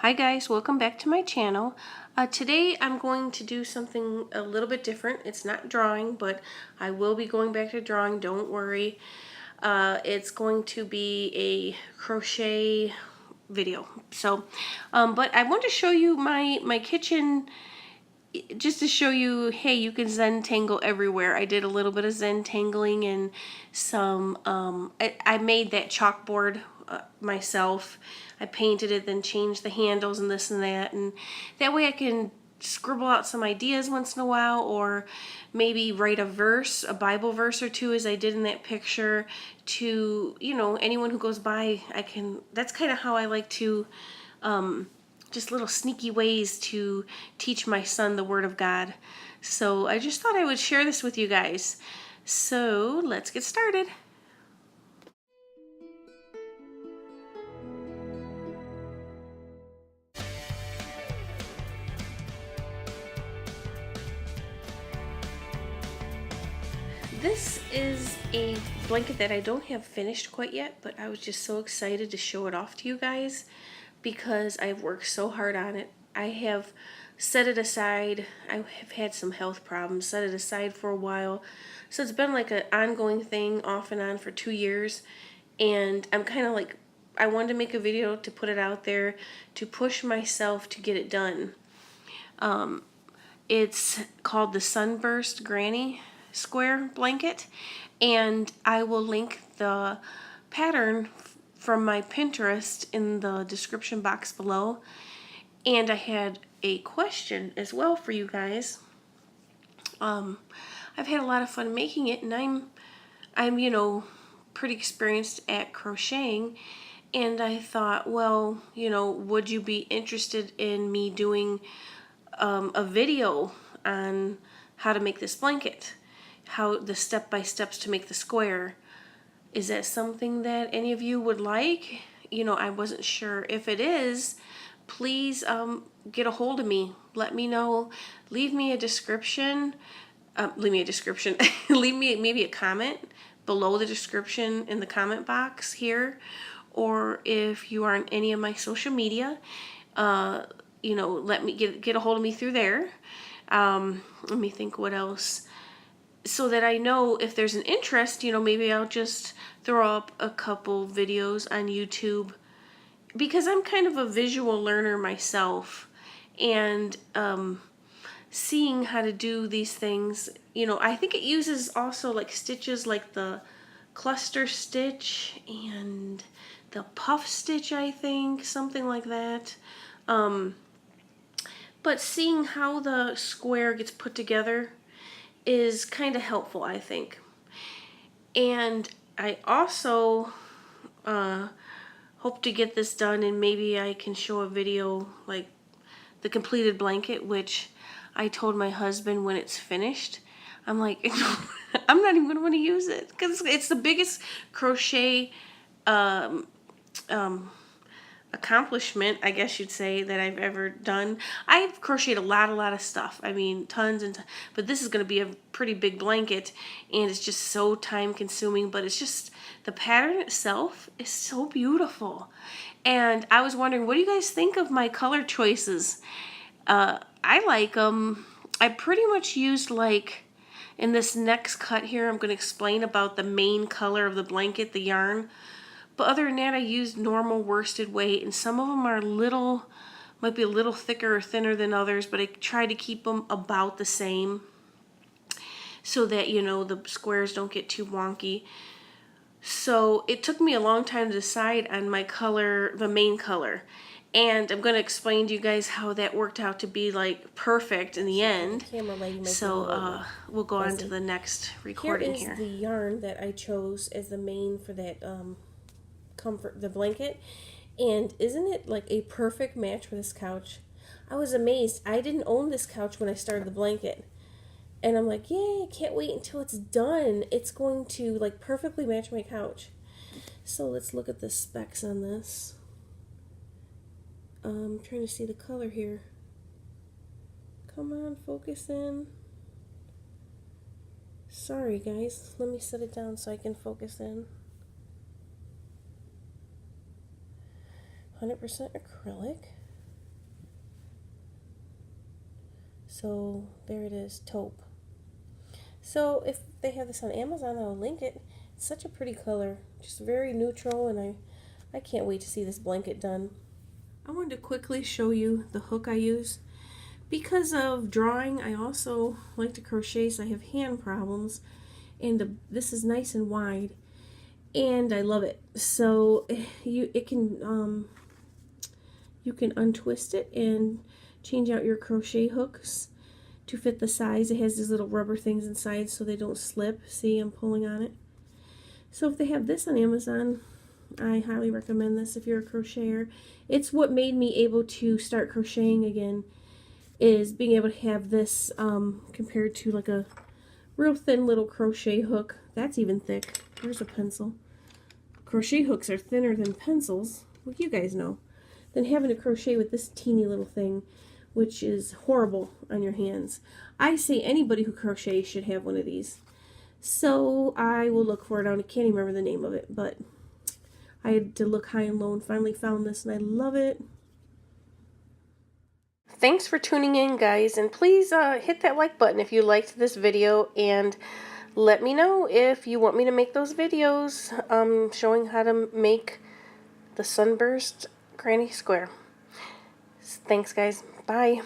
Hi guys, welcome back to my channel. Today I'm going to do something a little bit different. It's not drawing, but I will be going back to drawing, don't worry. It's going to be a crochet video. But I want to show you my kitchen just to show you, hey, you can Zentangle everywhere. I did a little bit of Zentangling and some, I made that chalkboard myself. I painted it, then changed the handles and this and that, and that way I can scribble out some ideas once in a while, or maybe write a verse, a Bible verse or two, as I did in that picture, to, you know, anyone who goes by. That's kind of how I like to, just little sneaky ways to teach my son the Word of God. So I just thought I would share this with you guys. So let's get started. This is a blanket that I don't have finished quite yet, but I was just so excited to show it off to you guys because I've worked so hard on it. I have set it aside. I have had some health problems, set it aside for a while. So it's been like an ongoing thing off and on for 2 years. And I'm kind of like, I wanted to make a video to put it out there to push myself to get it done. It's called the Sunburst Granny Square blanket, and I will link the pattern from my Pinterest in the description box below. And I had a question as well for you guys. I've had a lot of fun making it, and I'm you know, pretty experienced at crocheting, and I thought, well, you know, would you be interested in me doing a video on how to make this blanket, how the step-by-steps to make the square? Is that something that any of you would like? You know, I wasn't sure. If it is, please get a hold of me. Let me know. Leave me a description. Leave me maybe a comment below the description in the comment box here. Or if you are on any of my social media, you know, let me get a hold of me through there. Let me think what else. So that I know if there's an interest, you know, maybe I'll just throw up a couple videos on YouTube, because I'm kind of a visual learner myself, and seeing how to do these things, you know, I think it uses also like stitches like the cluster stitch and the puff stitch, I think, something like that. But seeing how the square gets put together is kind of helpful, I think. And I also hope to get this done, and maybe I can show a video like the completed blanket, which I told my husband when it's finished, I'm like, I'm not even going to want to use it because it's the biggest crochet accomplishment, I guess you'd say, that I've ever done. I've crocheted a lot of stuff. I mean, tons and tons, but this is going to be a pretty big blanket, and it's just so time consuming, but it's just, the pattern itself is so beautiful. And I was wondering, what do you guys think of my color choices? I like them. I pretty much used, like, in this next cut here, I'm going to explain about the main color of the blanket, the yarn. But other than that, I used normal worsted weight, and some of them are might be a little thicker or thinner than others, but I try to keep them about the same so that, you know, the squares don't get too wonky. So it took me a long time to decide on my color, the main color. And I'm going to explain to you guys how that worked out to be like perfect in the end. So we'll go on to the next recording here. Here is the yarn that I chose as the main for that the blanket, and isn't it like a perfect match for this couch? I was amazed. I didn't own this couch when I started the blanket, and I'm like, yay, I can't wait until it's done. It's going to like perfectly match my couch. So let's look at the specs on this. I'm trying to see the color here. Come on, focus in. Sorry guys, let me set it down so I can focus in. 100% acrylic. So there it is, Taupe. So if they have this on Amazon, I'll link it. It's such a pretty color, just very neutral, and I can't wait to see this blanket done. I wanted to quickly show you the hook I use. Because of drawing, I also like to crochet, so I have hand problems, and this is nice and wide, and I love it. So you can untwist it and change out your crochet hooks to fit the size. It has these little rubber things inside so they don't slip. See, I'm pulling on it. So if they have this on Amazon, I highly recommend this if you're a crocheter. It's what made me able to start crocheting again, is being able to have this compared to like a real thin little crochet hook. That's even thick. Here's a pencil. Crochet hooks are thinner than pencils. Well, you guys know. Than having to crochet with this teeny little thing, which is horrible on your hands. I say anybody who crochets should have one of these. So I will look for it. I can't even remember the name of it, but I had to look high and low and finally found this, and I love it. Thanks for tuning in, guys, and please hit that like button if you liked this video, and let me know if you want me to make those videos showing how to make the Sunburst Granny Square. Thanks, guys. Bye.